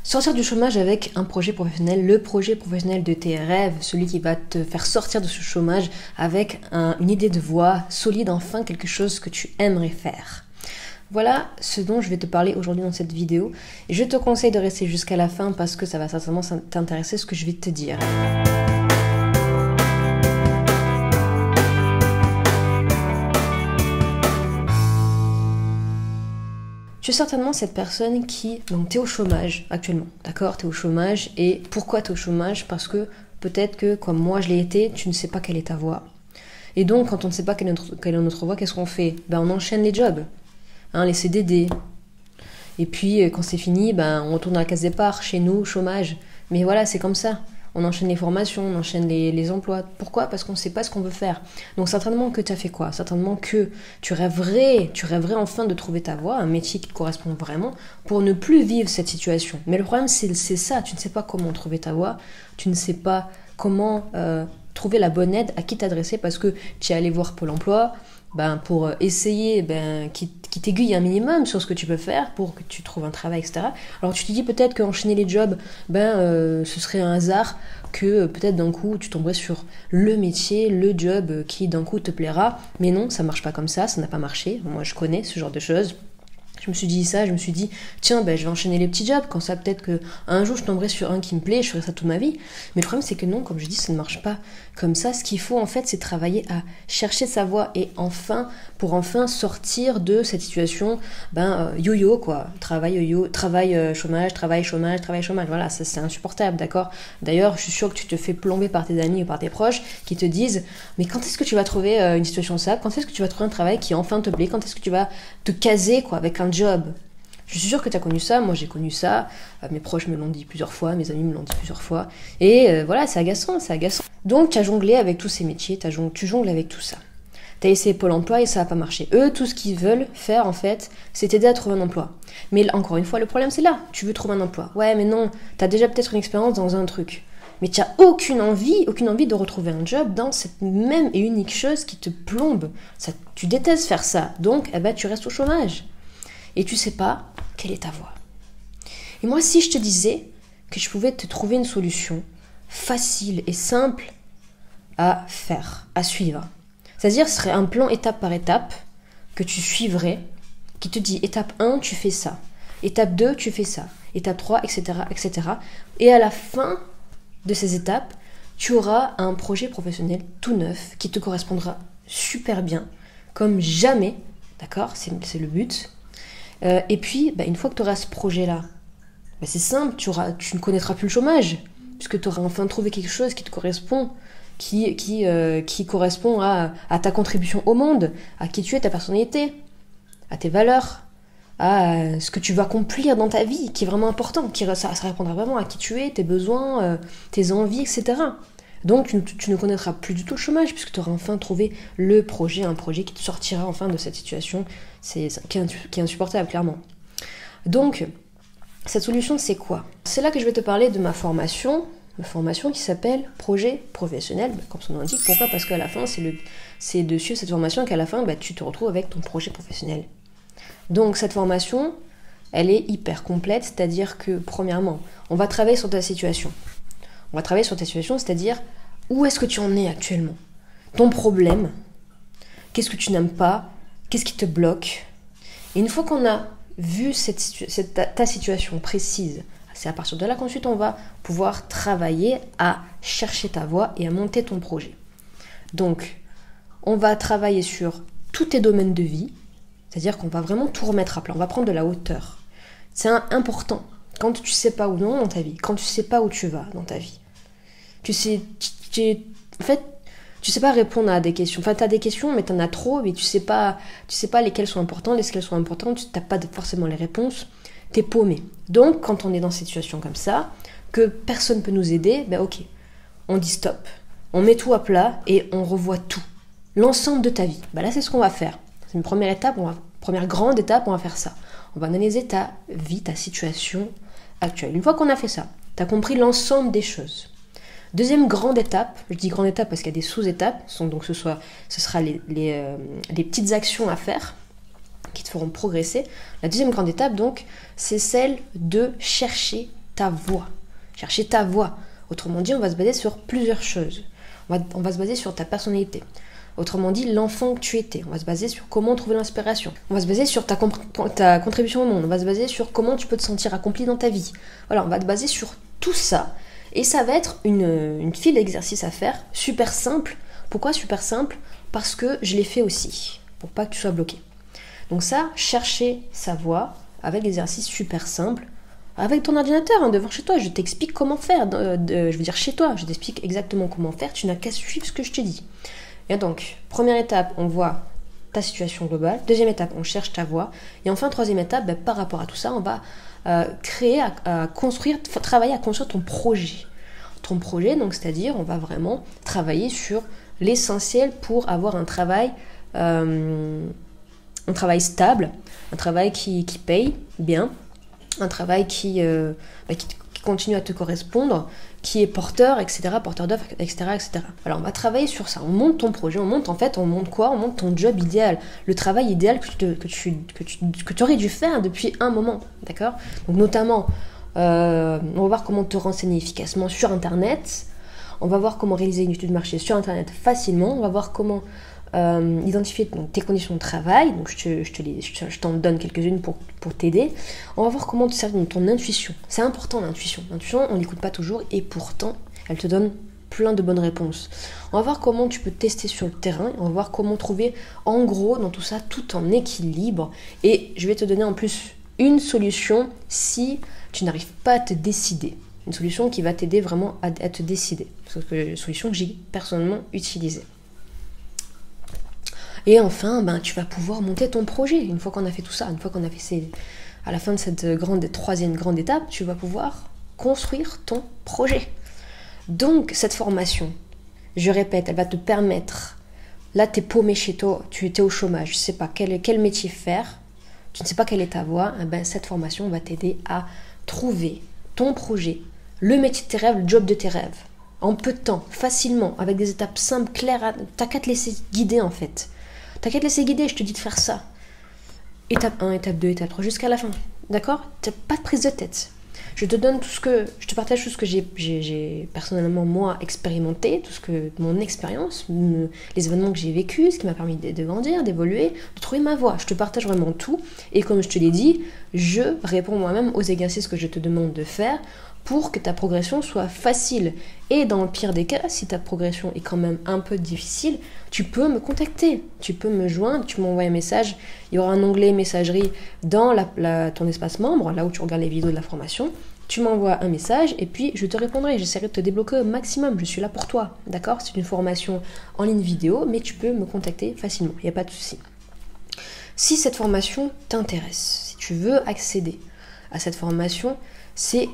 Sortir du chômage avec un projet professionnel, le projet professionnel de tes rêves, celui qui va te faire sortir de ce chômage avec une idée de voix solide, enfin quelque chose que tu aimerais faire. Voilà ce dont je vais te parler aujourd'hui dans cette vidéo. Et je te conseille de rester jusqu'à la fin parce que ça va certainement t'intéresser ce que je vais te dire. Tu es certainement cette personne qui, donc tu es au chômage actuellement, d'accord? Tu es au chômage et pourquoi tu es au chômage? Parce que peut-être que, comme moi je l'ai été, tu ne sais pas quelle est ta voie. Et donc, quand on ne sait pas quelle est notre voie, qu'est-ce qu'on fait? On enchaîne les jobs, les CDD. Et puis, quand c'est fini, on retourne à la case départ, chez nous, chômage. Mais voilà, c'est comme ça. On enchaîne les formations, on enchaîne les emplois. Pourquoi? Parce qu'on ne sait pas ce qu'on veut faire. Donc certainement que tu as fait quoi? Certainement que tu rêverais enfin de trouver ta voie, un métier qui te correspond vraiment, pour ne plus vivre cette situation. Mais le problème, c'est ça. Tu ne sais pas comment trouver ta voie. Tu ne sais pas comment trouver la bonne aide, à qui t'adresser, parce que tu es allé voir Pôle emploi, pour essayer qui t'aiguille un minimum sur ce que tu peux faire pour que tu trouves un travail, etc. Alors tu te dis peut-être qu'enchaîner les jobs, ce serait un hasard, que peut-être d'un coup tu tomberais sur le métier, le job qui d'un coup te plaira. Mais non, ça marche pas comme ça n'a pas marché. Moi je connais ce genre de choses. Je me suis dit ça, je me suis dit, tiens, je vais enchaîner les petits jobs, quand ça, peut-être qu'un jour je tomberai sur un qui me plaît, je ferai ça toute ma vie. Mais le problème, c'est que non, comme je dis, ça ne marche pas comme ça. Ce qu'il faut, en fait, c'est travailler à chercher sa voie et pour enfin sortir de cette situation, yo-yo, quoi. Chômage, travail, chômage. Voilà, ça, c'est insupportable, d'accord? D'ailleurs, je suis sûre que tu te fais plomber par tes amis ou par tes proches qui te disent, mais quand est-ce que tu vas trouver une situation stable? Quand est-ce que tu vas trouver un travail qui enfin te plaît? Quand est-ce que tu vas te caser, quoi, avec un job? Je suis sûre que tu as connu ça, moi j'ai connu ça, mes proches me l'ont dit plusieurs fois, mes amis me l'ont dit plusieurs fois, et voilà, c'est agaçant. Donc tu as jonglé avec tous ces métiers, tu jongles avec tout ça. Tu as essayé Pôle emploi et ça n'a pas marché. Eux, tout ce qu'ils veulent faire en fait, c'est t'aider à trouver un emploi. Mais encore une fois, le problème c'est là, tu veux trouver un emploi. Ouais, mais non, tu as déjà peut-être une expérience dans un truc, mais tu n'as aucune envie de retrouver un job dans cette même et unique chose qui te plombe. Tu détestes faire ça, donc tu restes au chômage. Et tu sais pas quelle est ta voie. Et moi, si je te disais que je pouvais te trouver une solution facile et simple à faire, à suivre, c'est-à-dire ce serait un plan étape par étape que tu suivrais, qui te dit étape 1, tu fais ça, étape 2, tu fais ça, étape 3, etc., etc. Et à la fin de ces étapes, tu auras un projet professionnel tout neuf qui te correspondra super bien, comme jamais, d'accord? C'est le but. Et puis, une fois que tu auras ce projet-là, c'est simple, tu ne connaîtras plus le chômage, puisque tu auras enfin trouvé quelque chose qui te correspond, qui correspond à ta contribution au monde, à qui tu es, ta personnalité, à tes valeurs, à ce que tu vas accomplir dans ta vie, qui est vraiment important, ça répondra vraiment à qui tu es, tes besoins, tes envies, etc. Donc tu ne connaîtras plus du tout le chômage, puisque tu auras enfin trouvé un projet qui te sortira enfin de cette situation qui est insupportable, clairement. Donc, cette solution, c'est quoi? C'est là que je vais te parler de ma formation qui s'appelle Projet professionnel, comme son nom l'indique. Pourquoi? Parce qu'à la fin, c'est dessus cette formation qu'à la fin, tu te retrouves avec ton projet professionnel. Donc, cette formation, elle est hyper complète, c'est-à-dire que, premièrement, on va travailler sur ta situation. C'est-à-dire où est-ce que tu en es actuellement? Ton problème, qu'est-ce que tu n'aimes pas? Qu'est-ce qui te bloque? Et une fois qu'on a vu ta situation précise, c'est à partir de là qu'ensuite on va pouvoir travailler à chercher ta voie et à monter ton projet. Donc, on va travailler sur tous tes domaines de vie, c'est-à-dire qu'on va vraiment tout remettre à plat, on va prendre de la hauteur. C'est important. Quand tu sais pas où non dans ta vie, quand tu sais pas où tu vas dans ta vie, tu sais pas répondre à des questions. Enfin, tu as des questions, mais tu en as trop, mais tu sais pas lesquelles sont importantes, tu n'as pas forcément les réponses, tu es paumé. Donc, quand on est dans cette situation comme ça, que personne ne peut nous aider, ok, on dit stop, on met tout à plat et on revoit tout, l'ensemble de ta vie. Là, c'est ce qu'on va faire. C'est une première grande étape, on va faire ça. On va analyser ta vie, ta situation actuelle. Une fois qu'on a fait ça, tu as compris l'ensemble des choses. Deuxième grande étape, je dis grande étape parce qu'il y a des sous-étapes, donc ce sera les petites actions à faire qui te feront progresser. La deuxième grande étape, donc, c'est celle de chercher ta ta voix. Chercher ta voix. Autrement dit, on va se baser sur plusieurs choses. On va se baser sur ta personnalité. Autrement dit, l'enfant que tu étais. On va se baser sur comment trouver l'inspiration. On va se baser sur ta contribution au monde. On va se baser sur comment tu peux te sentir accompli dans ta vie. Voilà, on va te baser sur tout ça. Et ça va être une file d'exercices à faire, super simple. Pourquoi super simple? Parce que je l'ai fait aussi, pour pas que tu sois bloqué. Donc ça, chercher sa voix avec des exercices super simples, avec ton ordinateur, devant chez toi, je t'explique comment faire. Je veux dire chez toi, je t'explique exactement comment faire, tu n'as qu'à suivre ce que je te dis. Et donc, première étape, on voit ta situation globale. Deuxième étape, on cherche ta voix. Et enfin, troisième étape, par rapport à tout ça, on va travailler à construire ton projet. Ton projet, donc c'est-à-dire, on va vraiment travailler sur l'essentiel pour avoir un travail stable, un travail qui paye bien, un travail qui continue à te correspondre, qui est porteur, etc., porteur d'offres, etc., etc. Alors on va travailler sur ça, on monte ton projet, on monte quoi? On monte ton job idéal, le travail idéal que tu aurais dû faire depuis un moment, d'accord? Donc notamment, on va voir comment te renseigner efficacement sur Internet, on va voir comment réaliser une étude de marché sur Internet facilement, on va voir comment identifier tes conditions de travail, donc je t'en donne quelques-unes pour t'aider. On va voir comment te servir de ton intuition. C'est important l'intuition. L'intuition, on l'écoute pas toujours et pourtant, elle te donne plein de bonnes réponses. On va voir comment tu peux tester sur le terrain, on va voir comment trouver en gros dans tout ça, tout en équilibre. Et je vais te donner en plus une solution si tu n'arrives pas à te décider. Une solution qui va t'aider vraiment à te décider. C'est une solution que j'ai personnellement utilisée. Et enfin, tu vas pouvoir monter ton projet. Une fois qu'on a fait tout ça, une fois qu'on a fait à la fin de cette troisième grande étape, tu vas pouvoir construire ton projet. Donc, cette formation, je répète, elle va te permettre, là, tu es paumé chez toi, tu étais au chômage, je ne sais pas quel métier faire, tu ne sais pas quelle est ta voie, cette formation va t'aider à trouver ton projet, le métier de tes rêves, le job de tes rêves, en peu de temps, facilement, avec des étapes simples, claires, t'as qu'à te laisser guider en fait. T'as qu'à te laisser guider, je te dis de faire ça. Étape 1, étape 2, étape 3, jusqu'à la fin. D'accord? T'as pas de prise de tête. Je te partage tout ce que j'ai personnellement, moi, expérimenté, mon expérience, les événements que j'ai vécus, ce qui m'a permis de grandir, d'évoluer, de trouver ma voie. Je te partage vraiment tout. Et comme je te l'ai dit, je réponds moi-même aux exercices que je te demande de faire pour que ta progression soit facile. Et dans le pire des cas, si ta progression est quand même un peu difficile, tu peux me contacter, tu peux me joindre, tu m'envoies un message. Il y aura un onglet messagerie dans ton espace membre, là où tu regardes les vidéos de la formation. Tu m'envoies un message et puis je te répondrai. J'essaierai de te débloquer au maximum. Je suis là pour toi, d'accord? C'est une formation en ligne vidéo, mais tu peux me contacter facilement. Il n'y a pas de souci. Si cette formation t'intéresse, si tu veux accéder à cette formation, c'est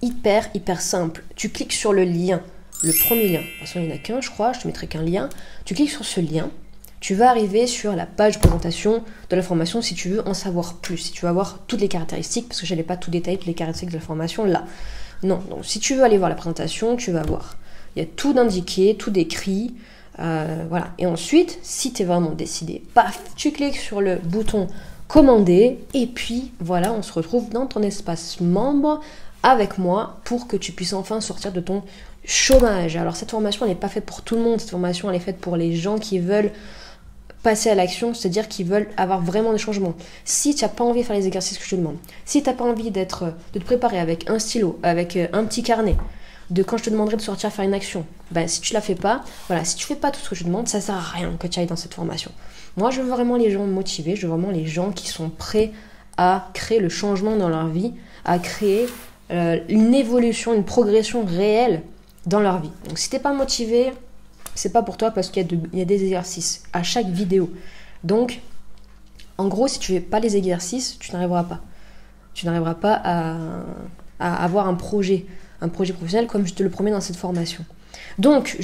hyper simple. Tu cliques sur le lien, le premier lien. De toute façon, il n'y en a qu'un, je crois. Je te mettrai qu'un lien. Tu cliques sur ce lien. Tu vas arriver sur la page de présentation de la formation si tu veux en savoir plus, si tu veux avoir toutes les caractéristiques, parce que je n'allais pas tout détailler, toutes les caractéristiques de la formation là. Non, donc si tu veux aller voir la présentation, tu vas voir. Il y a tout d'indiqué, tout décrit, voilà. Et ensuite, si tu es vraiment décidé, paf, tu cliques sur le bouton commander, et puis voilà, on se retrouve dans ton espace membre avec moi pour que tu puisses enfin sortir de ton chômage. Alors cette formation, elle n'est pas faite pour tout le monde, cette formation, elle est faite pour les gens qui veulent passer à l'action, c'est-à-dire qu'ils veulent avoir vraiment des changements. Si tu n'as pas envie de faire les exercices que je te demande, si tu n'as pas envie de te préparer avec un stylo, avec un petit carnet, quand je te demanderai de sortir faire une action, si tu la fais pas, voilà, si tu fais pas tout ce que je te demande, ça sert à rien que tu ailles dans cette formation. Moi, je veux vraiment les gens motivés, je veux vraiment les gens qui sont prêts à créer le changement dans leur vie, à créer une évolution, une progression réelle dans leur vie. Donc si tu n'es pas motivé, c'est pas pour toi parce qu'il y a des exercices à chaque vidéo. Donc, en gros, si tu fais pas les exercices, tu n'arriveras pas. Tu n'arriveras pas à avoir un projet professionnel comme je te le promets dans cette formation. Donc,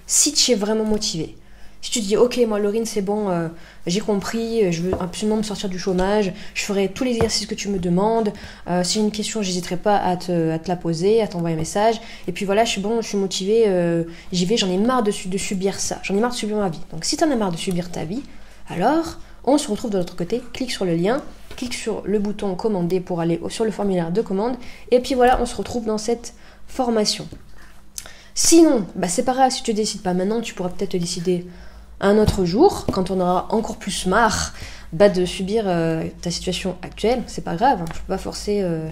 si tu es vraiment motivé, si tu te dis, ok, moi, Laurine, c'est bon, j'ai compris, je veux absolument me sortir du chômage, je ferai tous les exercices que tu me demandes, si j'ai une question, j'hésiterai pas à te la poser, à t'envoyer un message, et puis voilà, je suis motivée, j'y vais, j'en ai marre de subir ça, j'en ai marre de subir ma vie. Donc, si t'en as marre de subir ta vie, alors, on se retrouve de l'autre côté, clique sur le lien, clique sur le bouton commander pour aller sur le formulaire de commande. Et puis voilà, on se retrouve dans cette formation. Sinon, c'est pas grave si tu ne décides pas maintenant, tu pourras peut-être te décider un autre jour, quand on aura encore plus marre de subir ta situation actuelle. C'est pas grave, je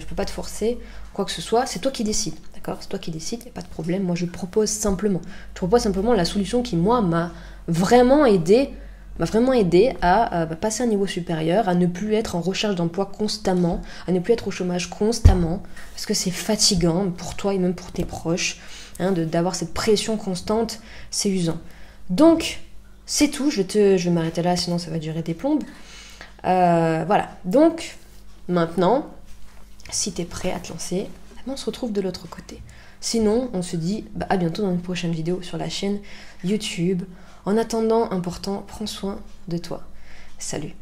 peux pas te forcer quoi que ce soit, c'est toi qui décides, d'accord? C'est toi qui décides, il n'y a pas de problème. Moi je propose simplement la solution qui moi m'a vraiment aidé à passer à un niveau supérieur, à ne plus être en recherche d'emploi constamment, à ne plus être au chômage constamment, parce que c'est fatigant pour toi et même pour tes proches, d'avoir cette pression constante, c'est usant. Donc, c'est tout, je vais m'arrêter là, sinon ça va durer des plombes. Voilà, donc, maintenant, si tu es prêt à te lancer, on se retrouve de l'autre côté. Sinon, on se dit à bientôt dans une prochaine vidéo sur la chaîne YouTube. En attendant, important, prends soin de toi. Salut.